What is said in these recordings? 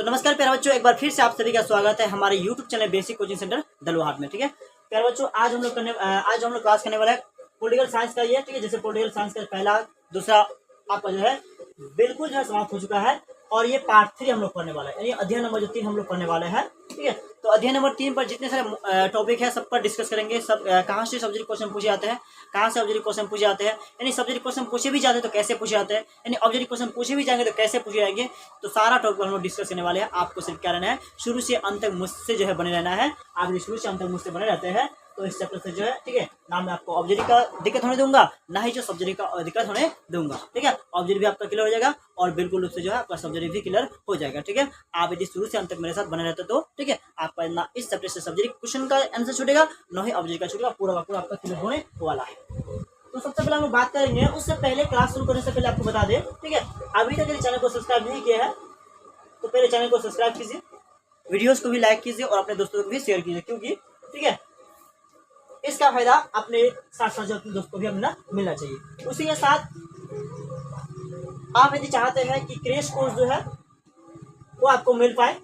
तो नमस्कार प्यारे बच्चों, एक बार फिर से आप सभी का स्वागत है हमारे YouTube channel basic coaching centre Daluhat में। ठीक है प्यारे बच्चों, आज हम लोग क्लास करने वाला है पॉलिटिकल साइंस का ये। ठीक है, जैसे पॉलिटिकल साइंस का पहला दूसरा आपका जो है बिल्कुल जो है समाप्त हो चुका है और ये पार्ट 3 हम लोग पढ़ने वाला है, यानी अध्ययन नंबर जो 3 हम लोग पढ़ने वाले हैं। ठीक है, तो अध्ययन नंबर 3 पर जितने सारे टॉपिक है सब पर डिस्कस करेंगे। सब कहाँ से सब्जेक्ट क्वेश्चन पूछे जाते हैं, कहाँ से ऑब्जेक्टिव क्वेश्चन पूछे जाते हैं, यानी सब्जेक्ट क्वेश्चन पूछे भी जाते हैं तो कैसे पूछे जाते हैं, यानी ऑब्जेक्टिव क्वेश्चन पूछे भी जाएंगे तो कैसे पूछे जाएंगे। तो सारा टॉपिक हम लोग डिस्कस करने वाले हैं। आपको सिर्फ क्या रहना है, शुरू से अंत तक मुझसे जो है बने रहना है। आप यदि शुरू से अंत तक मुझसे बने रहते हैं तो इस चैप्टर से जो है, ठीक है, ना मैं आपको ऑब्जेक्टिव का दिक्कत होने दूंगा, ना ही जो सब्जेक्ट का दिक्कत होने दूंगा। ठीक है, ऑब्जेक्टिव भी आपका क्लियर हो जाएगा और बिल्कुल रूप से जो है आपका सब्जेक्ट भी क्लियर हो जाएगा। ठीक है, आप यदि शुरू से अंत तक मेरे साथ बने रहते तो ठीक है, आपका ना इस चैप्टर से सब्जेक्ट क्वेश्चन का आंसर छूटेगा, ना ही ऑब्जेक्ट का छूटेगा, पूरा का पूरा आपका क्लियर होने वाला है। तो सबसे पहले हम लोग बात करेंगे, उससे पहले क्लास शुरू करने से पहले आपको बता दें, ठीक है, अभी तक यदि चैनल को सब्सक्राइब नहीं किया है तो पहले चैनल को सब्सक्राइब कीजिए, वीडियोस को भी लाइक कीजिए और अपने दोस्तों को भी शेयर कीजिए, क्योंकि ठीक है इसका फायदा अपने साथ साथ जो अपने दोस्तों को भी अपना मिलना चाहिए। उसी के साथ आप यदि चाहते हैं कि क्रैश कोर्स जो है वो आपको मिल पाए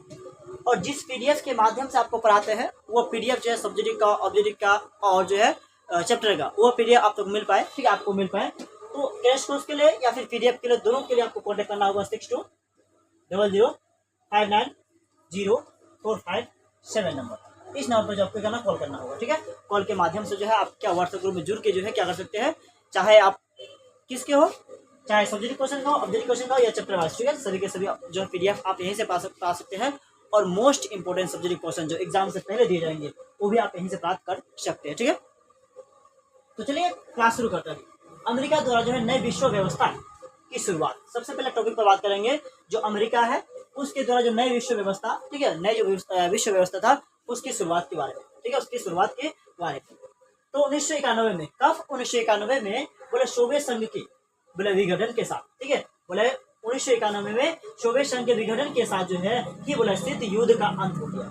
और जिस पीडीएफ के माध्यम से आपको पढ़ाते हैं वो पीडीएफ जो है सब्जेक्ट का, ऑब्जेक्टिव का और जो है चैप्टर का वो पीडीएफ आप तक मिल पाए, ठीक है, आपको मिल पाए। तो क्रैश कोर्स के लिए या फिर पीडीएफ के लिए, दोनों के लिए आपको कॉन्टेक्ट करना होगा 6200590457 नंबर। इस नंबर पर जो आपको करना कॉल करना होगा। ठीक है, कॉल के माध्यम से जो है आप क्या व्हाट्सएप ग्रुप में जुड़ के जो है क्या कर सकते हैं, चाहे आप किसके हो, चाहे सब्जेक्ट क्वेश्चन का हो, ऑब्जेक्टिव क्वेश्चन का हो या चैप्टर वाइज, ठीक है, सभी के सभी जो है पीडीएफ आप यहीं से पा सकते हैं। और मोस्ट इंपोर्टेंट सब्जेक्ट क्वेश्चन जो एग्जाम से पहले दिए जाएंगे वो भी आप यहीं से प्राप्त कर सकते हैं। ठीक है, तो चलिए क्लास शुरू करते हैं। अमेरिका द्वारा जो है नई विश्व व्यवस्था की शुरुआत, सबसे पहले टॉपिक पर बात करेंगे। जो अमेरिका है उसके द्वारा जो नई विश्व व्यवस्था, ठीक है, नई जो विश्व व्यवस्था था उसकी शुरुआत के बारे में, ठीक है, उसकी शुरुआत के बारे में। तो 1991 में, कब 1991 में बोले सोवियत संघ की बोले विघटन के साथ, ठीक है, बोले 1991 में सोवियत संघ के विघटन के साथ जो है कि बोले शीत युद्ध का अंत हो गया।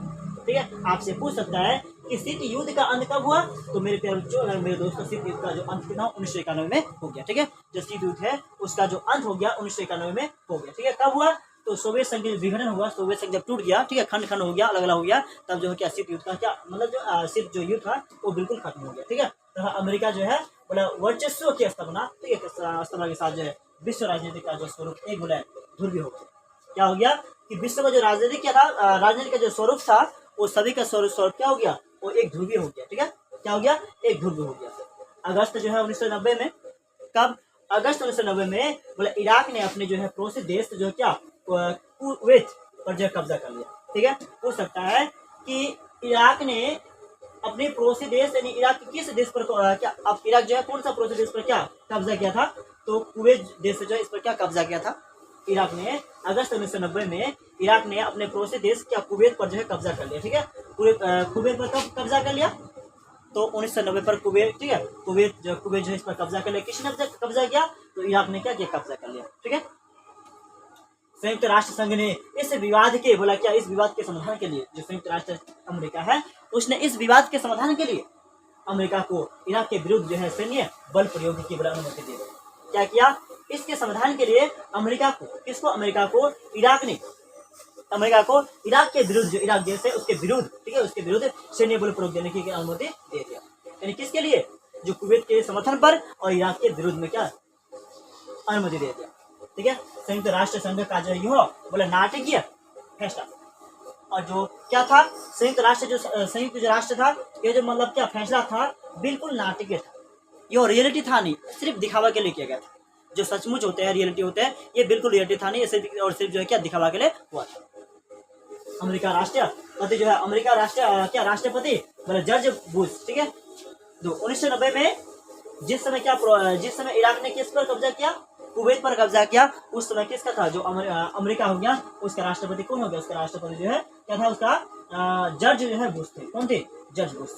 ठीक है, आपसे पूछ सकता है कि शीत युद्ध का अंत कब हुआ, तो मेरे प्यारे बच्चों, मेरे दोस्तों, शीत युद्ध का जो अंत था 1991 में हो गया। ठीक है, जो शीत युद्ध है उसका जो अंत हो गया 1991 में हो गया। ठीक है, कब हुआ, तो सोवियत संघ विघटन हुआ, सोवियत संघ जब टूट गया, ठीक है, खंड खंड हो गया, अलग अलग हो गया, तब जो है क्या शीत युद्ध का क्या मतलब जो शीत जो युद्ध था वो बिल्कुल खत्म हो गया। ठीक है, तो अमेरिका जो है बोला वर्चस्व की स्थापना, ठीक है, स्थापना के साथ जो है विश्व राजनीति का जो स्वरूप एक बोला ध्रुवीय हो गया। क्या हो गया कि विश्व का जो राजनीति क्या था, राजनीति का जो स्वरूप था वो सभी का स्वरूप क्या हो गया, वो एक ध्रुवीय हो गया। ठीक है, क्या हो गया, एक ध्रुवीय हो गया। अगस्त जो है 1990 में, कब, अगस्त 1990 में बोले इराक ने अपने जो है पड़ोसी देश जो है क्या कुवैत पर जो कब्जा कर लिया। ठीक है, हो सकता है कि इराक ने अपने पड़ोसी देश यानी इराक के किस देश पर क्या, अब इराक जो है कौन सा पड़ोसी देश पर क्या कब्जा किया था, तो कुवैत देश जो है इस पर क्या कब्जा किया था इराक ने। अगस्त 1990 में इराक ने अपने पड़ोसी देश क्या कुवैत पर जो है कब्जा कर लिया। ठीक है, कुवैत पर कब कब्जा कर लिया, तो 1990 पर कुवैत, ठीक है, कुवैत जो है इस पर कब्जा कर लिया। किसने कब्जा किया, तो इराक ने क्या किया, कब्जा कर लिया। ठीक है, संयुक्त राष्ट्र संघ ने इस विवाद के बोला क्या, इस विवाद के समाधान के लिए जो संयुक्त राष्ट्र अमेरिका है उसने इस विवाद के समाधान के लिए अमेरिका को इराक के विरुद्ध जो है सैन्य बल प्रयोग की बोला अनुमति दे दी। क्या किया, इसके समाधान के लिए अमेरिका को, किसको, अमेरिका को इराक ने, अमेरिका को इराक के विरुद्ध जो इराक देश है उसके विरुद्ध, ठीक है, उसके विरुद्ध सैन्य बल प्रयोग देने की अनुमति दे दिया। यानी किसके लिए, जो कुवैत के समर्थन पर और इराक के विरुद्ध में क्या अनुमति दे दिया। ठीक है, संयुक्त राष्ट्र संघ का जो यह बोला नाटकीय फैसला, और जो क्या था संयुक्त जो राष्ट्र था ये जो मतलब क्या फैसला था बिल्कुल नाटकीय था, ये रियलिटी था नहीं, सिर्फ दिखावा के लिए किया गया था। जो सचमुच होते हैं, रियलिटी होते हैं, ये बिल्कुल रियलिटी था नहीं, ये सिर्फ और सिर्फ जो है क्या दिखावा के लिए हुआ था। अमेरिका राष्ट्रपति जो है, अमेरिका क्या राष्ट्रपति बोले जॉर्ज बुश, ठीक है, तो 1990 में जिस समय इराक ने किस पर कब्जा किया, कुवैत पर कब्जा किया, उस समय किसका था, जो अमेरिका हो गया उसका राष्ट्रपति कौन हो गया, उसका राष्ट्रपति जो है क्या था, उसका जॉर्ज जो है बुश थे। कौन थे, जॉर्ज बुश।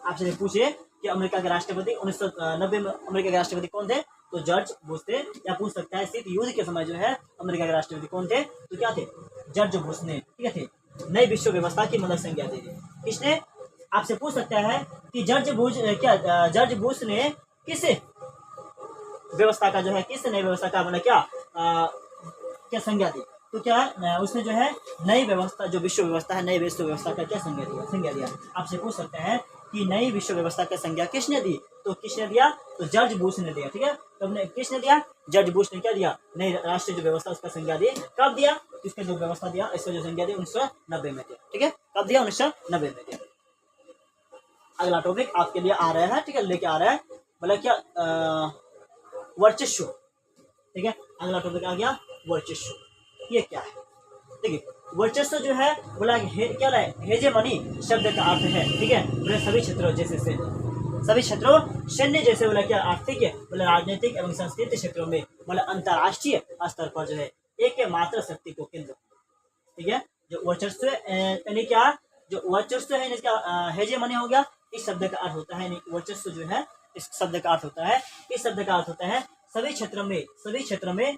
आपसे पूछे कि अमेरिका के राष्ट्रपति 1990 में अमेरिका के राष्ट्रपति कौन थे, तो जॉर्ज बुश थे। या पूछ सकता है शीत युद्ध के समय जो है अमेरिका के राष्ट्रपति कौन थे, तो क्या थे, जॉर्ज बुश ने, ठीक है, थे नई विश्व व्यवस्था की मतलब संज्ञा दे दी। किसने, आपसे पूछ सकता है कि जॉर्ज बुश ने किस व्यवस्था का जो है, किस नई व्यवस्था का मतलब क्या संज्ञा दी, तो क्या उसने जो है नई व्यवस्था, जो विश्व व्यवस्था है, नई विश्व व्यवस्था का क्या संज्ञा दिया। आपसे पूछ सकते हैं कि नई विश्व व्यवस्था का संज्ञा किसने दी, तो किसने दिया, तो जॉर्ज बुश ने दिया। ठीक है, तो हमने किसने दिया, जॉर्ज बुश ने क्या दिया, नई राष्ट्रीय जो व्यवस्था उसका संज्ञा दी। कब दिया, इसका जो व्यवस्था दिया, इसका जो संज्ञा दी 1990 में दिया। ठीक है, कब दिया, 1990 में दिया। अगला टॉपिक आपके लिए आ रहा है, ठीक है, लेके आ रहा है, बोला क्या, वर्चस्व। ठीक है, अगला टॉपिक आ गया वर्चस्व। ये क्या है, देखिए वर्चस्व जो है बोला क्या है, हेजेमनी शब्द का अर्थ है। ठीक है, बोले सभी क्षेत्रों जैसे से सभी क्षेत्रों, सैन्य जैसे बोला क्या, आर्थिक बोले राजनीतिक एवं सांस्कृतिक क्षेत्रों में, बोला अंतर्राष्ट्रीय स्तर पर जो है एकमात्र शक्ति को केंद्र। ठीक है, जो वर्चस्व यानी क्या, जो वर्चस्व है इसका हेजेमनी हो गया, इस शब्द का अर्थ होता है, वर्चस्व जो है इस शब्द का अर्थ होता है, इस शब्द का अर्थ होता है सभी क्षेत्रों में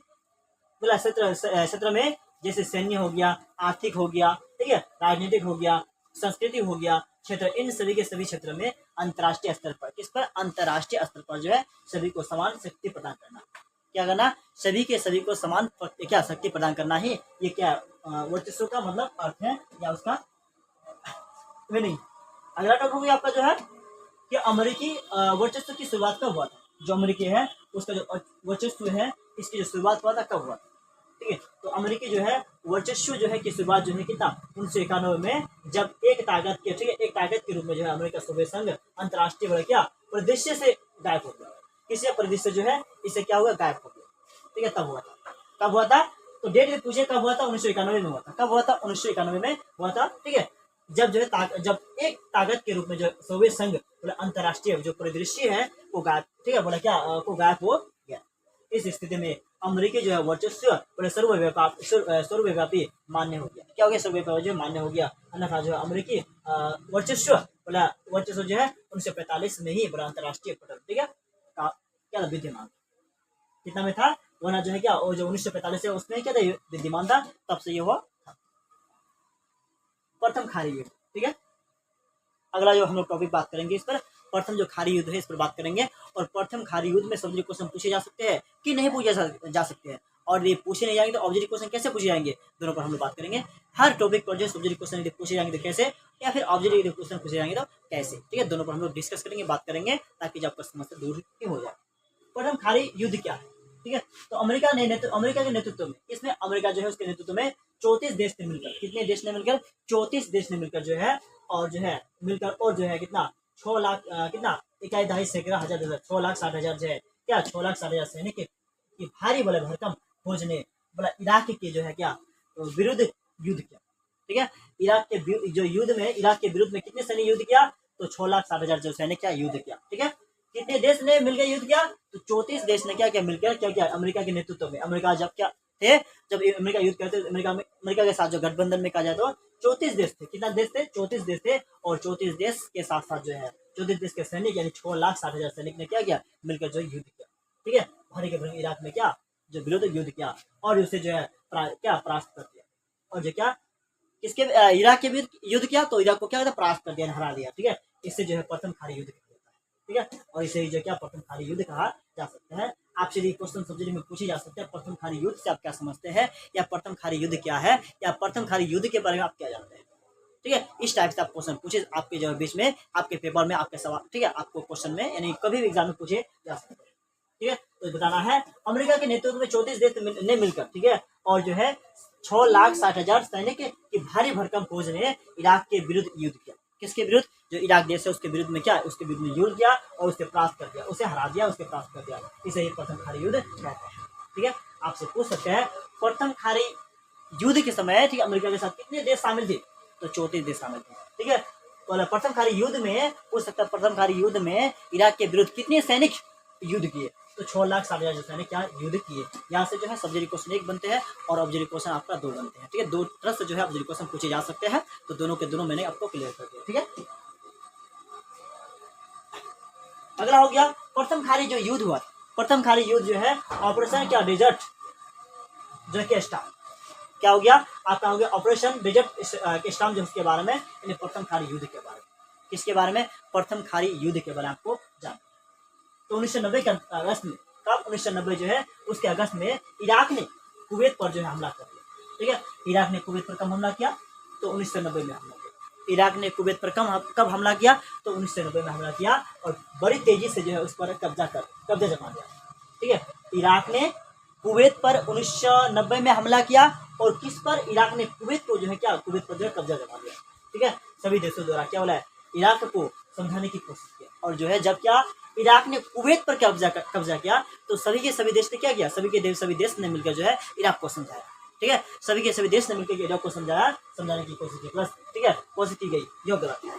बोला क्षेत्र में, जैसे सैन्य हो गया, आर्थिक हो गया, ठीक है, राजनीतिक हो गया, संस्कृति हो गया क्षेत्र, इन सभी के सभी क्षेत्र में अंतर्राष्ट्रीय स्तर पर, किस पर, अंतर्राष्ट्रीय स्तर पर जो है सभी को समान शक्ति प्रदान करना। क्या करना, सभी के सभी को समान क्या शक्ति प्रदान करना ही ये क्या वर्चस्व का मतलब अर्थ है, या उसका नहीं। अगला टॉपिक आपका जो है कि अमेरिकी वर्चस्व की शुरुआत कब हुआ था। जो अमेरिकी है उसका जो वर्चस्व है, इसकी जो शुरुआत हुआ था कब हुआ था। ठीक है, तो अमेरिकी जो है वर्चस्व जो है की शुरुआत जो है कितना, 1991 में, जब एक ताकत के, ठीक है, एक ताकत के रूप में जो है अमेरिका सोवियत संघ अंतर्राष्ट्रीय बड़ा क्या परिदृश्य से गायब हो गया। किसी परिदृश्य जो है इससे क्या हुआ, गायब हो गया। ठीक है, तब हुआ था, कब हुआ था, तो डेट भी पूछे कब हुआ था, 1991 में हुआ था। कब हुआ था, 1991 में हुआ था। ठीक है, जब जो है जब एक ताकत के रूप में जो सोवियत संघ बोला अंतर्राष्ट्रीय जो परिदृश्य है वो गायब, ठीक है, बोला क्या को गायब हो गया। इस स्थिति में अमेरिकी जो है वर्चस्व बोले सर्वव्यापी मान्य हो गया। क्या हो गया, सर्वव्यापी मान्य हो गया। अन्यथा जो है अमेरिकी वर्चस्व बोला वर्चस्व जो है 1945 में ही बोला अंतर्राष्ट्रीय पटल, ठीक है, क्या विद्यमान कितना में था, वरना जो है क्या, और जो 1945 है उसमें क्या था, विद्यमान था, तब से ये हुआ प्रथम खाड़ी युद्ध। ठीक है, अगला जो हम लोग टॉपिक बात करेंगे इस पर, प्रथम जो खाड़ी युद्ध है इस पर बात करेंगे। और प्रथम खाड़ी युद्ध में सब्जेक्ट क्वेश्चन पूछे जा सकते हैं कि नहीं पूछे जा सकते हैं, और ये पूछे नहीं जाएंगे तो ऑब्जेक्टिव क्वेश्चन कैसे पूछे जाएंगे, दोनों पर हम लोग बात करेंगे। हर टॉपिक पर जो सब्जेक्ट क्वेश्चन यदि पूछे जाएंगे तो कैसे, या फिर ऑब्जेक्टिव क्वेश्चन पूछे जाएंगे तो कैसे। ठीक है, दोनों पर हम लोग डिस्कस करेंगे, बात करेंगे, ताकि जब आपका समस्या दूर ही हो जाए। प्रथम खाड़ी युद्ध क्या है, ठीक है, तो अमेरिका के नेतृत्व में, इसमें अमेरिका जो है उसके नेतृत्व में 34 देश ने मिलकर, कितने देश ने मिलकर, 34 देश ने मिलकर जो है, और जो है मिलकर, और जो है कितना 6 लाख कितना 21,500 6,60,000 जो है क्या 6,60,000 सैनिक की भारी बड़े भरकम फौज ने बोला इराक के जो है क्या विरुद्ध युद्ध किया। ठीक है, इराक के जो युद्ध में, इराक के विरुद्ध में कितने सैनिक युद्ध किया, तो 6,60,000 जो सैनिक क्या युद्ध किया। ठीक है, कितने देश ने मिलकर युद्ध किया, तो 34 देश ने क्या मिलकर क्या किया, अमेरिका के नेतृत्व में। अमेरिका जब क्या थे, जब अमेरिका युद्ध करते, अमेरिका के साथ जो गठबंधन में कहा जाए तो 34 देश थे। कितना देश थे, 34 देश थे, और 34 देश के साथ साथ जो है 34 देश के सैनिक यानी 6,60,000 सैनिक ने क्या किया, मिलकर जो युद्ध किया। ठीक है, भारी के भरकम इराक में क्या जो विरुद्ध युद्ध किया, और उसे जो है क्या परास्त कर दिया, और जो क्या किसके इराक के विरुद्ध युद्ध किया, तो इराक को क्या परास्त कर दिया, हरा दिया। ठीक है, इससे जो है प्रथम खाड़ी युद्ध। ठीक है, और इसे जो क्या प्रथम खाड़ी युद्ध कहा जा सकता है। आपसे ये क्वेश्चन सब्जेक्ट में पूछे जा सकते हैं, प्रथम खाड़ी युद्ध से आप क्या समझते हैं, या प्रथम खाड़ी युद्ध क्या है, या प्रथम खाड़ी युद्ध के बारे में आप क्या जानते हैं। ठीक है, इस टाइप से आप क्वेश्चन पूछे आपके जो बीच में, आपके पेपर में, आपके सवाल, ठीक है, आपको क्वेश्चन में यानी कभी भी एग्जाम में पूछे जा सकते हैं। ठीक है, तो बताना है अमेरिका के नेतृत्व में 34 देश ने मिलकर, ठीक है, और जो है 6,60,000 सैनिक की भारी भरकम फौज ने इराक के विरुद्ध युद्ध किया। किसके विरुद्ध, जो इराक देश है उसके विरुद्ध में क्या, उसके विरुद्ध में युद्ध किया, और उसके परास्त कर दिया, उसे हरा दिया, उसके परास्त कर दिया। इसे ही प्रथम खाड़ी युद्ध कहते हैं। ठीक है, आपसे पूछ सकते हैं प्रथम खाड़ी युद्ध के समय, ठीक है, अमेरिका के साथ कितने देश शामिल थे, तो 34 देश शामिल थे। ठीक है, तो प्रथम खाड़ी युद्ध में पूछ सकता है, प्रथम खाड़ी युद्ध में इराक के विरुद्ध कितने सैनिक युद्ध किए, तो 6,60,000 सैनिक क्या युद्ध किए। यहाँ से जो है सब्जेक्टिव क्वेश्चन 1 बनते हैं, और ऑब्जेक्टिव क्वेश्चन आपका 2 बनते हैं। ठीक है, 2 तरह से जो है ऑब्जेक्टिव क्वेश्चन पूछे जा सकते हैं, तो दोनों के दोनों मैंने आपको क्लियर कर दिया। ठीक है, अगला हो गया प्रथम खाड़ी जो युद्ध हुआ, प्रथम खाड़ी युद्ध जो है ऑपरेशन क्या डेजर्ट जो है स्टार, क्या हो गया आपका, हो गया ऑपरेशन डेजर्ट के स्टार, जो उसके बारे में यानी प्रथम खाड़ी युद्ध के बारे में। किसके बारे में, प्रथम खाड़ी युद्ध के बारे में आपको जानना। तो 1990 के अगस्त में, कब 1990 जो है उसके अगस्त में इराक ने कुवैत पर जो है हमला कर दिया। ठीक है। इराक ने कुवैत पर कब हमला किया? तो 1990 में हमला किया। इराक ने कुवैत पर कब हमला किया? तो 1990 में हमला किया और बड़ी तेजी से जो है उस पर कब्जा जमा लिया। ठीक है, इराक ने कुवैत पर 1990 में हमला किया और किस पर? इराक ने कुवैत को जो है क्या, कुवैत पर जो है कब्जा जमा लिया। ठीक है, सभी देशों द्वारा क्या बोला है, इराक को समझाने की कोशिश की और जो है जब क्या इराक ने कुवैत पर कब्जा किया तो सभी के सभी देश ने क्या किया, सभी देश ने मिलकर जो है इराक को समझाया। ठीक है, सभी के सभी देश ने मिलकर इराक को समझाने की कोशिश की प्लस, ठीक है, कोशिश की गई यह गलत है,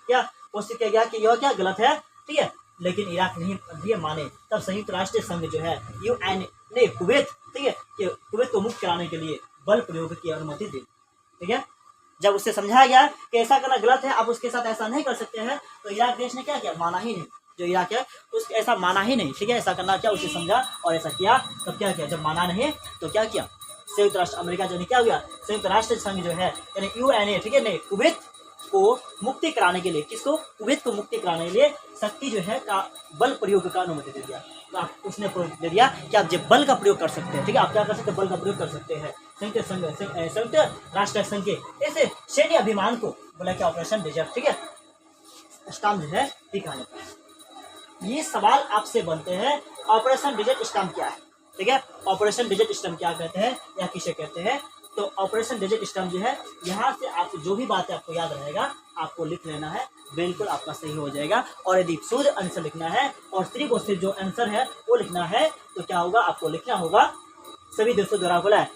क्या कोशिश किया गया कि यह क्या गलत है। ठीक है, लेकिन इराक नहीं माने, तब संयुक्त राष्ट्र संघ जो है UN ने कुवैत, ठीक है, कुवैत को मुक्त कराने के लिए बल प्रयोग की अनुमति दी। ठीक है, जब उससे समझाया गया कि ऐसा करना गलत है, आप उसके साथ ऐसा नहीं कर सकते हैं, तो इराक देश ने क्या किया, माना ही नहीं। जो इराक है उस ऐसा माना ही नहीं। ठीक है, ऐसा करना क्या, उसे समझा और ऐसा किया। तब क्या किया, जब माना नहीं तो क्या किया, संयुक्त राष्ट्र अमेरिका जो क्या हुआ, संयुक्त राष्ट्र संघ जो है यानी UNA, ठीक है, नहीं कुवैत को मुक्ति कराने के लिए, किसको, कुवैत को मुक्ति कराने के लिए शक्ति जो है का बल प्रयोग का अनुमति दे दिया। तो उसने दे दिया कि आप जब बल का प्रयोग कर सकते हैं। ठीक है, आप क्या कर सकते हैं, बल का प्रयोग कर सकते हैं। संयुक्त राष्ट्र संघ के ऐसे सैन्य अभियान को बोला कि ऑपरेशन डेजर्ट। ठीक है, स्टॉर्म जो है दिखाने का। ये सवाल आपसे बनते हैं, ऑपरेशन डेजर्ट स्टॉर्म क्या है। ठीक है, ऑपरेशन डेजर्ट स्टॉर्म क्या कहते हैं या किसे कहते हैं। तो ऑपरेशन डेजर्ट स्टॉर्म जो है, यहाँ से आप जो भी बातें आपको याद रहेगा आपको लिख लेना है, बिल्कुल आपका सही हो जाएगा। और यदि शुद्ध आंसर लिखना है और सिर्फ और सिर्फ जो आंसर है वो लिखना है तो क्या होगा, आपको लिखना होगा सभी देशों द्वारा बोला है।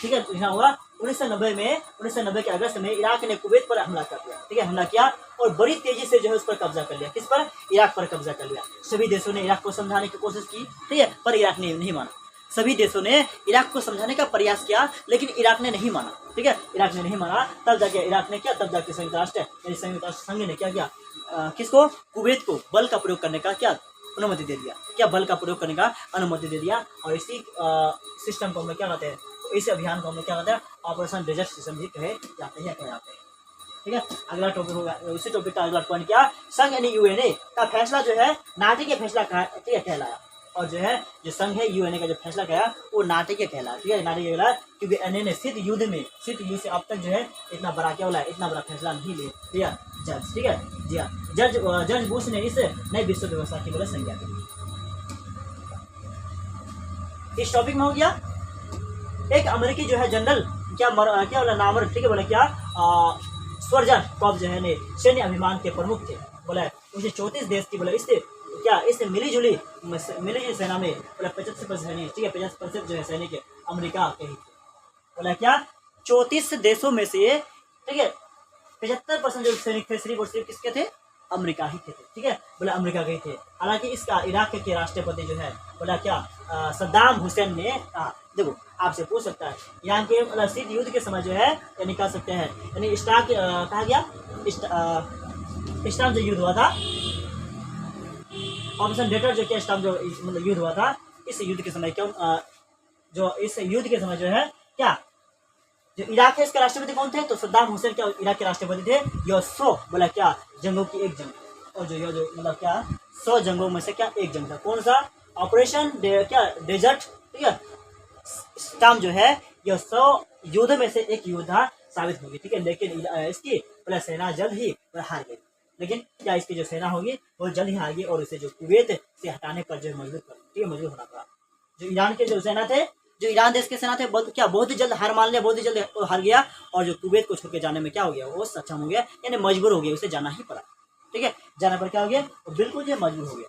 ठीक है, लिखना होगा 1990 के अगस्त में इराक ने कुवैत पर हमला कर दिया। ठीक है, हमला किया और बड़ी तेजी से जो है उस पर कब्जा कर लिया। किस पर, इराक पर कब्जा कर लिया। सभी देशों ने इराक को समझाने की कोशिश की, ठीक है, पर इराक ने नहीं माना। सभी देशों ने इराक को समझाने का प्रयास किया लेकिन इराक ने नहीं माना। ठीक है, इराक ने नहीं माना, तब जाके इराक ने क्या, तब जाके संयुक्त राष्ट्र संघ ने क्या किया, किसको, कुवैत को बल का प्रयोग करने का क्या अनुमति दे दिया, क्या बल का प्रयोग करने का अनुमति दे दिया। और इसी सिस्टम को हम क्या कहते हैं, इस अभियान को हम क्या कहते हैं, ऑपरेशन डेजर्ट सिस्टम भी कहे जाते हैं। ठीक है, अगला टॉपिक होगा, उसी टॉपिक का अगला पॉइंट क्या, संघ यानी UNA का फैसला जो है नाटकीय फैसला कहलाया। और जो है जो संघ है UNA का जो फैसला किया वो नाटकीय कहलाया। ठीक है, नाटकीय कहलाया क्योंकि NA ने शीत युद्ध से अब तक जो है इतना बड़ा क्या बोला, इतना बड़ा फैसला नहीं ले लिया जज। ठीक है, जी हाँ, जज बुश ने इस नई विश्व व्यवस्था की बोले संज्ञा की। इस टॉपिक में हो गया एक अमेरिकी जो है जनरल क्या बोला नामर, ठीक है, बोला क्या स्वर्जन कॉब जो है ने सैन्य अभियान के प्रमुख थे। बोला उसे 34 देश की बोला इससे मिलीजुली सेना में बोला 75% सैनिक, ठीक है, 50% जो है सैनिक अमेरिका के ही थे। बोला क्या 34 देशों में से, ठीक है, 75% जो सैनिक थे सिर्फ और सिर्फ किसके थे, अमेरिका ही थे। ठीक है, बोला अमेरिका के ही थे। हालांकि इसका इराक के राष्ट्रपति जो है बोला क्या सद्दाम हुसैन ने कहा। देखो आपसे पूछ सकता है यहाँ के मतलब शीत युद्ध के समय जो है यानी कह सकते हैं यानी स्टार्क कहा गया स्टार्क जो युद्ध हुआ था, ऑपरेशन डेजर्ट जो क्या स्टार्क जो मतलब युद्ध हुआ था, इस युद्ध के समय क्यों जो इस युद्ध के समय जो है क्या जो इराक के इसके राष्ट्रपति कौन थे, तो सद्दाम हुसैन क्या इराक के राष्ट्रपति थे। यह 100 बोला क्या जंगों की एक जंग और जो मतलब क्या 100 जंगों में से क्या एक जंग था। कौन सा, ऑपरेशन क्या डेजर्ट। ठीक है, स्टॉर्म जो है यह 100 युद्ध में से एक युद्ध साबित होगी। ठीक है, लेकिन इसकी पहले सेना जल्द ही हार गई। लेकिन क्या इसकी जो सेना होगी वो जल्द ही हार गई और इसे जो कुवैत से हटाने पर जो मजबूर होना पड़ा। जो ईरान के जो सेना थे, जो ईरान देश के सेना थे बहुत ही जल्द हार मान लिया, बहुत ही जल्द हार गया और जो कुवैत को छोड़ के जाने में क्या हो गया, वो सक्षम हो गया यानी मजबूर हो गया, उसे जाना ही पड़ा। ठीक है, जाने पर क्या हो गया, वो बिल्कुल जो मजबूर हो गया।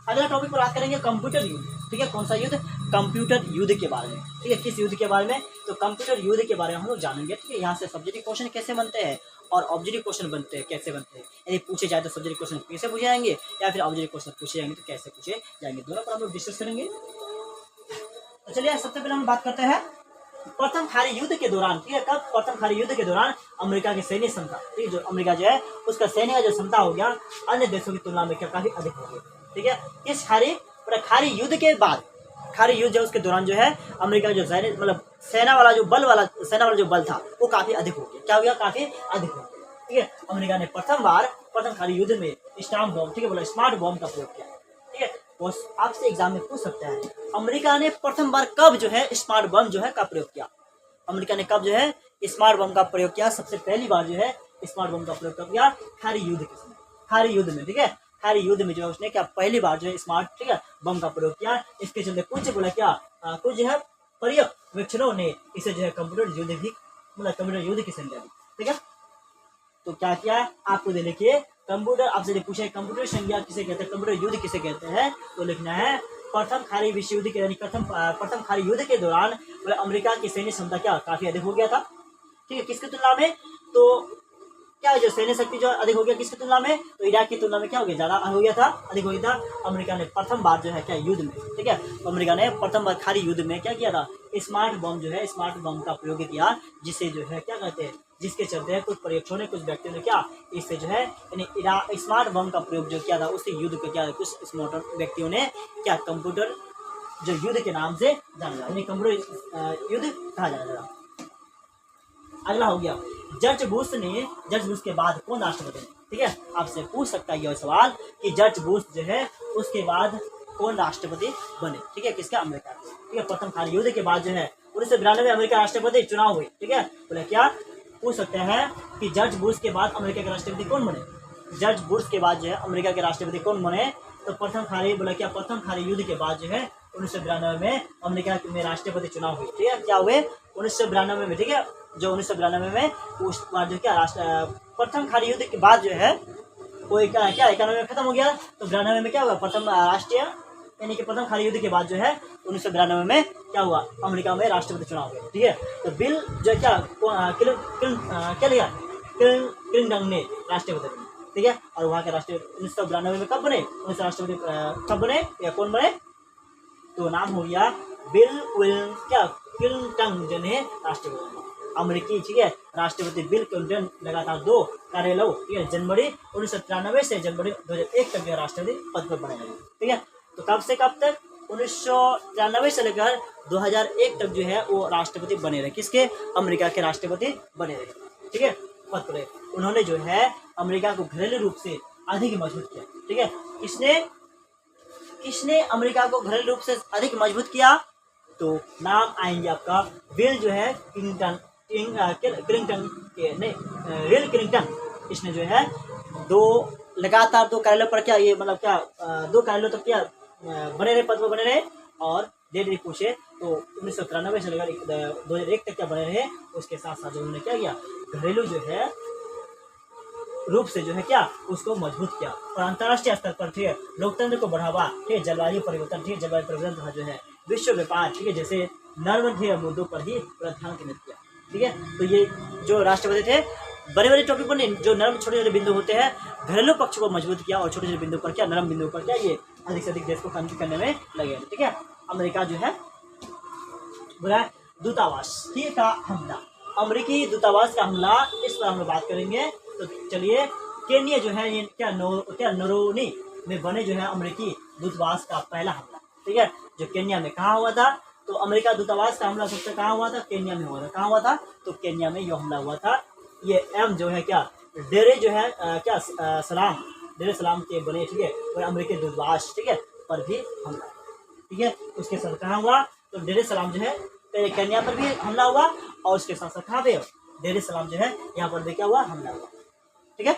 अगला टॉपिक पर बात करेंगे कंप्यूटर युद्ध। ठीक है, कौन सा युद्ध, कंप्यूटर युद्ध के बारे में। ठीक है, किस युद्ध के बारे में, तो कंप्यूटर युद्ध के बारे में हम लोग जानेंगे। ठीक है, यहाँ से सब्जेक्टिव क्वेश्चन कैसे बनते हैं और ऑब्जेक्टिव क्वेश्चन बनते हैं कैसे बनते हैं, यदि पूछे जाए तो सब्जेक्टिव क्वेश्चन कैसे पूछे जाएंगे या फिर ऑब्जेक्टिव क्वेश्चन पूछे जाएंगे तो कैसे पूछे जाएंगे, दोनों पर हम लोग डिस्कस करेंगे। तो चलिए सबसे पहले हम बात करते हैं प्रथम खाड़ी युद्ध के दौरान। ठीक है, कब, प्रथम खाड़ी युद्ध के दौरान अमेरिका की सैन्य क्षमता, ठीक है, जो अमेरिका जो है उसका सैन्य का जो क्षमता हो गया अन्य देशों की तुलना में क्या काफी अधिक हो गया। ठीक है, इस खाड़ी युद्ध के बाद, खाड़ी युद्ध जो उसके दौरान जो है अमेरिका जो मतलब सेना वाला जो बल था वो काफी अधिक हो गया। क्या हो गया, काफी अधिक हो गया। ठीक है, अमेरिका ने प्रथम खाड़ी युद्ध में स्टॉर्म बॉम्ब, ठीक है, बोला स्मार्ट बॉम्ब का प्रयोग किया। ठीक है, वो आपसे एग्जाम में पूछ सकता है, अमेरिका ने प्रथम बार कब जो है स्मार्ट बम जो है का प्रयोग किया? अमेरिका ने कब जो है स्मार्ट बम का प्रयोग किया? सबसे पहली बार जो है स्मार्ट बम का प्रयोग कब किया? खारी युद्ध के समय, खारी युद्ध में, ठीक है, खारी युद्ध में जो है उसने क्या पहली बार जो है स्मार्ट, ठीक है, बम का प्रयोग किया। इसके चलते कुछ बोला क्या कुछ जो है पर्यवेक्षकों ने इसे जो है कंप्यूटर युद्ध भी, मतलब कंप्यूटर युद्ध की संज्ञा दी, ठीक है। तो क्या किया आपको दे लिखिए, कंप्यूटर आपसे पूछे कंप्यूटर संज्ञा किसे कहते हैं, कंप्यूटर युद्ध किसे कहते हैं, तो लिखना है प्रथम खारी विश्व युद्ध के, यानी प्रथम खारी युद्ध के दौरान मतलब अमेरिका की सैन्य क्षमता क्या काफी अधिक हो गया था, ठीक है, किसकी तुलना में? तो क्या जो सैन्य शक्ति जो अधिक हो गया किसकी तुलना में? तो इराक की तुलना में क्या हो गया, ज्यादा हो गया था, अधिक हो गया था। अमेरिका ने प्रथम बार जो है क्या युद्ध में, ठीक है, तो अमेरिका ने प्रथम बार खारी युद्ध में क्या किया था? स्मार्ट बम जो है, स्मार्ट बम का प्रयोग किया, जिसे जो है क्या कहते हैं, जिसके चलते कुछ पर्यवेक्षकों ने, कुछ व्यक्तियों ने क्या इससे जो है यानी स्मार्ट बम का प्रयोग जो किया था, उससे युद्ध को क्या कुछ स्मार्ट व्यक्तियों ने क्या कंप्यूटर जो युद्ध के नाम से जाना जाता, यानी कंप्यूटर युद्ध कहा जाना जाता। अगला हो गया जॉर्ज बुश ने, जॉर्ज बुश के बाद कौन राष्ट्रपति ने, ठीक है, आपसे पूछ सकता है यह सवाल कि जॉर्ज बुश जो है उसके बाद कौन राष्ट्रपति बने, ठीक है, किसका? अमेरिका, ठीक है। प्रथम खाली युद्ध के बाद जो है 1992 अमेरिका राष्ट्रपति चुनाव हुई, ठीक है, बोले क्या पूछ सकते हैं कि जॉर्ज बुश के बाद अमेरिका के राष्ट्रपति कौन बने? जॉर्ज बुश के बाद जो है अमेरिका के राष्ट्रपति कौन बने? तो प्रथम खाली बोला क्या प्रथम खाली युद्ध के बाद जो है 1992 में अमेरिका में राष्ट्रपति चुनाव हुई, ठीक है, क्या हुए 1992 में, ठीक है, जो 1992 में उस बार जो क्या प्रथम खाली युद्ध के बाद जो है वो क्या 91 में खत्म हो गया, तो 92 में क्या हुआ प्रथम राष्ट्रीय, यानी कि प्रथम खाली युद्ध के बाद जो है 1992 में क्या हुआ, अमेरिका में राष्ट्रपति चुनाव हुए, ठीक है। तो बिल जो क्या लिया क्लिंटन ने राष्ट्रपति बने, ठीक है, और वहाँ के राष्ट्रपति 1992 में कब बने, 19 राष्ट्रपति कब बने या कौन बने? तो नाम हो गया बिल क्लिंटन जो है राष्ट्रपति बने, अमेरिकी, ठीक है, राष्ट्रपति बिल क्लिंटन लगातार 2 कार्यालयों, ठीक है, जनवरी 1993 से जनवरी 2001 तक राष्ट्रपति पद पर बने रहे, ठीक है। तो कब से कब तक? 1993 से लेकर 2001 तक जो है वो राष्ट्रपति बने रहे, किसके? अमेरिका के राष्ट्रपति बने रहे, ठीक है, पद पर। उन्होंने जो है अमेरिका को घरेलू रूप से अधिक मजबूत किया, ठीक है। किसने अमेरिका को घरेलू रूप से अधिक मजबूत किया? तो नाम आएंगे आपका बिल जो है क्लिंटन के नहीं बिल क्लिंटन, इसने जो है लगातार 2 कार्यालयों पर क्या ये मतलब क्या 2 कार्यालयों तक क्या बने रहे, पद पर बने रहे, और डेट पूछे तो 1993 से लेकर 2001 तक क्या बने रहे। उसके साथ साथ उन्होंने क्या किया, घरेलू जो है रूप से जो है क्या उसको मजबूत किया, और अंतर्राष्ट्रीय स्तर पर ठीक है लोकतंत्र को बढ़ावा, ठीक है, जलवायु परिवर्तन, ठीक है, जलवायु परिवर्तन तथा जो है विश्व व्यापार, ठीक है, जैसे नर्म मुद्दों पर ही ध्यान केंद्रित किया, ठीक है। तो ये जो राष्ट्रपति थे बड़े टॉपिक पर नहीं, जो नर्म छोटे छोटे बिंदु होते हैं घरेलू पक्ष को मजबूत किया, और छोटे छोटे बिंदु पर क्या नरम बिंदु पर क्या ये अधिक से अधिक देश को केंद्रित करने में लगे, ठीक है। अमेरिका जो है बोला दूतावास ठीक का हमला, अमेरिकी दूतावास का हमला, इस पर हम लोग बात करेंगे। तो चलिए केन्या जो है ये क्या नैरोबी में बने जो है अमेरिकी दूतावास का पहला हमला, ठीक है, जो केन्या में कहाँ हुआ था। तो अमेरिका दूतावास का हमला सबसे कहाँ हुआ था, केन्या में हुआ था। कहाँ हुआ था, तो केन्या में ये हमला हुआ था। ये एम जो है क्या डेरे जो है डेरे सलाम के बने, ठीक है, और अमेरिकी दूतावास, ठीक है, पर भी हमला, ठीक है। उसके साथ कहाँ हुआ, तो डेरे सलाम जो है केन्या पर भी हमला हुआ, और उसके साथ साथ कहाँ पे डेरे सलाम जो है यहाँ पर भी क्या हुआ, हमला हुआ, ठीक है।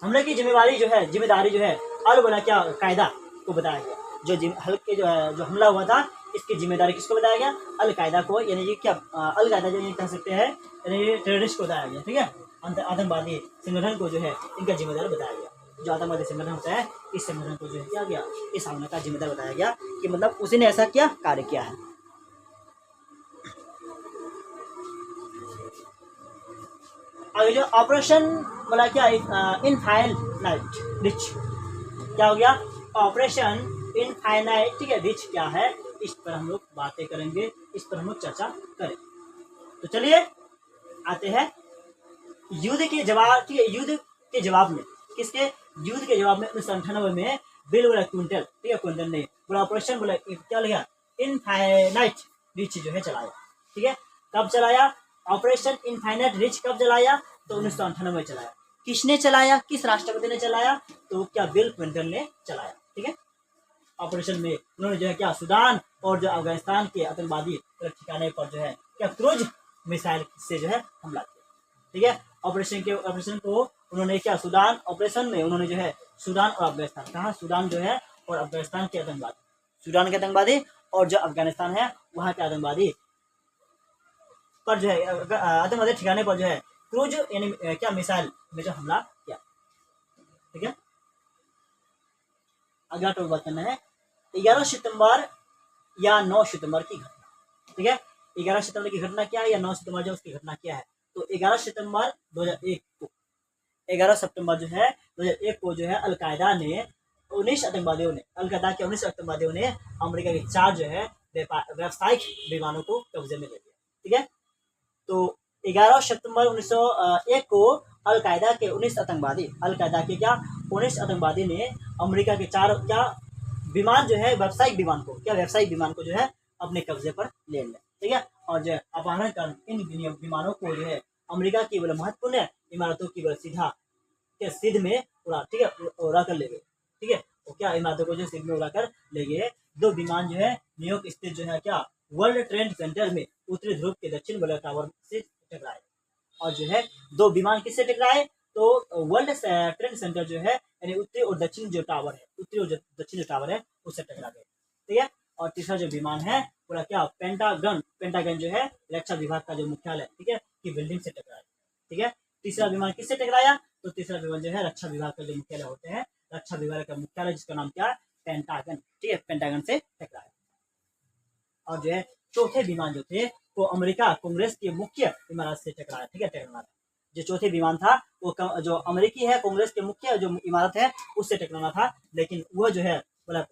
हमले की जिम्मेदारी जो है अल वाला क्या कायदा को बताया गया, जो हल्के जो है जो हमला हुआ था इसकी जिम्मेदारी किसको बताया गया, अल कायदा को, यानी कि क्या अल कायदा जो ये कह सकते हैं यानी टेररिस्ट को बताया गया, ठीक है, आतंकवादी संगठन को जो है इनका जिम्मेदार बताया गया। जो आतंकवादी संगठन होता है इस संगठन को जो है क्या गया, इस हमले का जिम्मेदार बताया गया कि मतलब उसी ने ऐसा क्या कार्य किया है। आगे जो ऑपरेशन बोला क्या इनफाइनाइट रिच, क्या हो गया ऑपरेशन इनफाइनाइट, ठीक है, रिच क्या है, इस पर हम लोग बातें करेंगे, इस पर हम लोग चर्चा करें। तो चलिए आते हैं युद्ध के जवाब, ठीक है, युद्ध के जवाब में किसके, युद्ध के जवाब में 1998 में बिल बोला क्विंटल, ठीक है, क्विंटल ने बोला ऑपरेशन बोला क्या लिखा इनफाइनाइट रिच जो है चलाया, ठीक है। कब चलाया ऑपरेशन इनफाइनाइट रिच, कब चलाया, तो 1998 में चलाया। किसने चलाया, किस राष्ट्रपति ने चलाया, तो क्या बिल क्लिंटन ने चलाया, ठीक है। ऑपरेशन में उन्होंने जो है क्या सूडान और जो अफगानिस्तान के आतंकवादी ठिकाने पर जो है क्या क्रूज मिसाइल से जो है हमला किया, ठीक है। ऑपरेशन को उन्होंने क्या सूडान ऑपरेशन में उन्होंने जो है सूडान और अफगानिस्तान, कहा सूडान जो है और अफगानिस्तान के आतंकवादी, सूडान के आतंकवादी और जो अफगानिस्तान है वहां के आतंकवादी पर जो है आतंकवादी ठिकाने पर जो है क्रूज यानी क्या मिसाइल में जो हमला किया, ठीक है। अगला टॉपिक बात करना है 11 सितंबर या 9 सितंबर की घटना, ठीक है। 11 सितंबर की घटना क्या है या 9 सितंबर जो उसकी घटना क्या है, तो 11 सितंबर 2001 को 11 सितंबर जो है 2001 को जो है अलकायदा ने 19 आतंकवादियों ने अलकायदा के 19 आतंकवादियों ने अमेरिका के 4 जो है व्यावसायिक विमानों को कब्जे में ले लिया, ठीक है। तो 11 सितंबर 1901 को अलकायदा के 19 आतंकवादी ने अमेरिका के 4 क्या विमान जो है व्यावसायिक विमान को जो है अपने कब्जे पर ले लिया, ठीक है। और जो अपहरण कर इन विमानों को जो है अमेरिका की महत्वपूर्ण इमारतों की सिद्ध में उड़ा, ठीक है, उड़ा कर ले गए, ठीक है। तो क्या इमारतों को जो सिद्ध में उड़ा कर ले गए। 2 विमान जो है न्यूयॉर्क स्थित जो है क्या वर्ल्ड ट्रेड सेंटर में उत्तरी ध्रुव के दक्षिण वाले टावर से टकराए, और जो है 2 विमान किससे टकराए, तो वर्ल्ड ट्रेड सेंटर जो है यानी उत्तरी और दक्षिण जो टावर है, उत्तरी और दक्षिण जो टावर है उससे टकरा गए, ठीक है। और तीसरा जो विमान है पूरा क्या पेंटागन जो है रक्षा विभाग का जो मुख्यालय, ठीक है, की बिल्डिंग से टकराया, ठीक है। तीसरा विमान किससे टकराया, तो तीसरा विमान जो है रक्षा विभाग का जो मुख्यालय होते हैं, रक्षा विभाग का मुख्यालय जिसका नाम क्या है पेंटागन, ठीक है, पेंटागन से टकराया। और जो है चौथे विमान जो थे वो अमेरिका कांग्रेस के मुख्य इमारत से टकराया, ठीक है, टकराना। जो चौथे विमान था वो जो अमेरिकी है कांग्रेस के मुख्य जो इमारत है उससे टकराना था, लेकिन वो जो है मतलब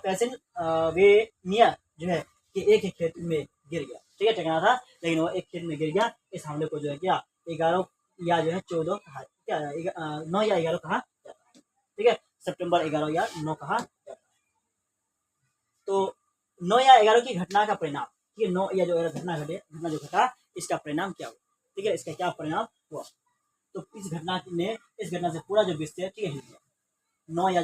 पेंसिल्वेनिया जो है कि एक खेत में गिर गया, ठीक है, टकराना था लेकिन वो एक खेत में गिर गया। इस हमले को जो है क्या 11 या जो है 14 कहा क्या 9 या 11 कहा जाता है, ठीक है, सितंबर 11 या 9 कहा जाता है। तो 9 या 11 की घटना का परिणाम, ठीक है, 9 या जो घटना जो घटा इसका परिणाम क्या हुआ, ठीक है, इसका क्या परिणाम हुआ। तो इस घटना से पूरा जो विश्व है, ठीक है, हिल गया। 9 या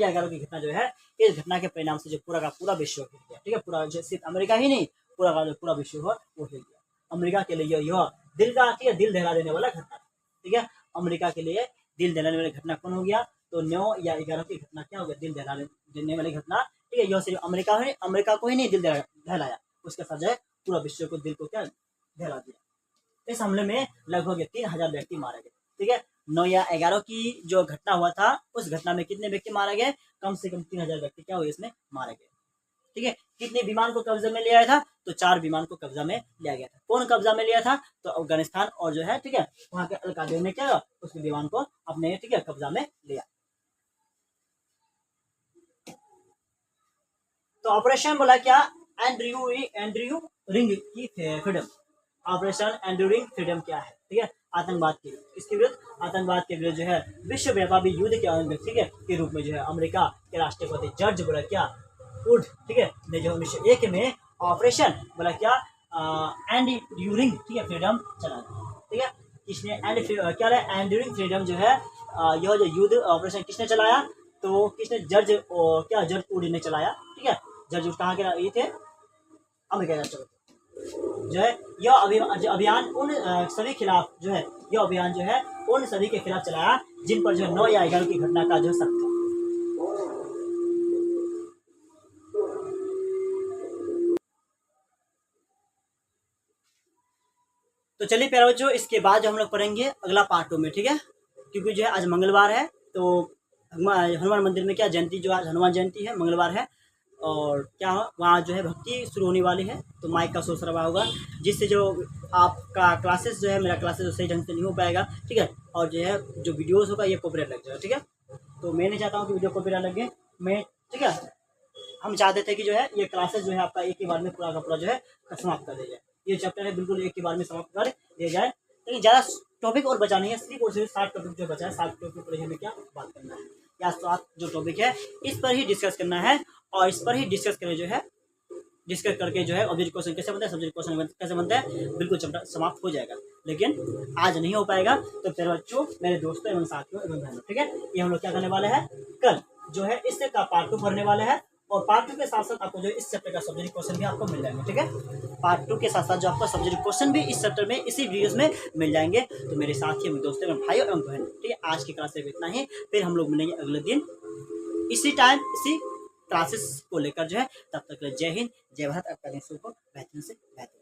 11 की घटना जो है इस घटना के परिणाम से जो पूरा का पूरा विश्व हिल गया, ठीक है, पूरा सिर्फ अमेरिका ही नहीं पूरा का जो पूरा विश्व हुआ वो हिल गया। अमेरिका के लिए यह दिल दहला देने वाला घटना, ठीक है, अमेरिका के लिए दिल दहलाने वाली घटना कौन हो गया, तो 9 या 11 की घटना क्या हो गया, दिल दहला देने वाली घटना, ठीक है। यह सिर्फ अमेरिका को ही नहीं दिल दहलाया, उसके साथ जो है पूरा विश्व को दिल को क्या दहला दिया। इस हमले में लगभग 3000 व्यक्ति मारे गए, ठीक है। 9 या 11 की जो घटना हुआ था उस घटना में कितने व्यक्ति मारे गए, कम से कम 3000 व्यक्ति क्या हुए इसमें मारे गए, ठीक है। कितने विमान को कब्जे में लिया था, तो 4 विमान को कब्जा में लिया गया था। कौन कब्जा में लिया था, तो अफगानिस्तान और जो है, ठीक है, वहां के अलकायदा ने क्या उस विमान को अपने, ठीक है, कब्जा में लिया। तो ऑपरेशन बोला क्या एंड्रयू रिंग की freedom, operation Andrew ring freedom क्या है, ठीक है, आतंकवाद के इसके विरुद्ध, आतंकवाद के विरुद्ध जो है विश्व व्यापी युद्ध के अंग, ठीक है, के रूप में जो है अमेरिका के राष्ट्रपति जॉर्ज बोला क्या वुड, ठीक है, ने जो 1901 में ऑपरेशन बोला क्या एंड्यूरिंग, ठीक है, फ्रीडम चला, ठीक है। किसने एंड्यूरिंग फ्रीडम जो है यह जो युद्ध ऑपरेशन किसने चलाया, तो किसने जॉर्ज वुड ने चलाया, ठीक है। जॉर्ज वुड कहाँ के ये थे, अमेरिका राष्ट्रपति जो है। यह अभियान उन सभी खिलाफ जो है, यह अभियान जो है उन सभी के खिलाफ चलाया जिन पर जो 9 या 11 की घटना का जो शक था। तो चलिए प्यारे बच्चों, इसके बाद जो हम लोग पढ़ेंगे अगला पार्ट 2 में, ठीक है, क्योंकि जो है आज मंगलवार है तो हनुमान मंदिर में क्या जयंती, जो आज हनुमान जयंती है, मंगलवार है, और क्या वहाँ जो है भक्ति शुरू होने वाली है, तो माइक का शोर शराबा होगा जिससे जो आपका क्लासेस जो है, मेरा क्लासेस जो सही ढंग से नहीं हो पाएगा, ठीक है, और जो है जो वीडियोस होगा ये कॉपीराइट लग जाएगा, ठीक है। तो मैं नहीं चाहता हूँ कि वीडियो कॉपीराइट लगे, मैं, ठीक है, हम चाहते थे कि जो है ये क्लासेस जो है आपका एक ही बार में पूरा का पूरा जो है समाप्त कर दिया जाए, ये चैप्टर है बिल्कुल एक ही बार में समाप्त कर दिया जाए, लेकिन ज़्यादा टॉपिक और बचा नहीं है, सिर्फ और सिर्फ 7 टॉपिक जो बचा है, 7 टॉपिक पर हमें क्या बात करना है, या 7 जो टॉपिक है इस पर ही डिस्कस करना है, और इस पर ही डिस्कस करें जो है, डिस्कस करके जो है ऑब्जेक्टिव क्वेश्चन कैसे बनता है, सब्जेक्ट क्वेश्चन कैसे बनता है, बिल्कुल चैप्टर समाप्त हो जाएगा। लेकिन आज नहीं हो पाएगा। तो प्यारे बच्चों, मेरे दोस्तों एवं साथियों एवं बहनों, ठीक है, ये हम लोग क्या करने वाले हैं, कल जो है इससे का पार्ट 2 पढ़ने वाले हैं। और पार्ट 2 के साथ साथ आपको जो इस चैप्टर का सब्जेक्ट क्वेश्चन भी आपको मिल जाएंगे, ठीक है। पार्ट 2 के साथ साथ जो आपको सब्जेक्ट क्वेश्चन भी इस चैप्टर में इसी वीडियोस में मिल जाएंगे। तो मेरे साथियों, मेरे दोस्तों एवं भाइयों एवं बहनों, ठीक है, आज की क्लास से इतना ही। फिर हम लोग मिलेंगे अगले दिन इसी टाइम इसी क्लासेस को लेकर जो है। तब तक जय हिंद, जय भारत। आपका दिन शुभ हो, बेहतरीन से बेहतरीन।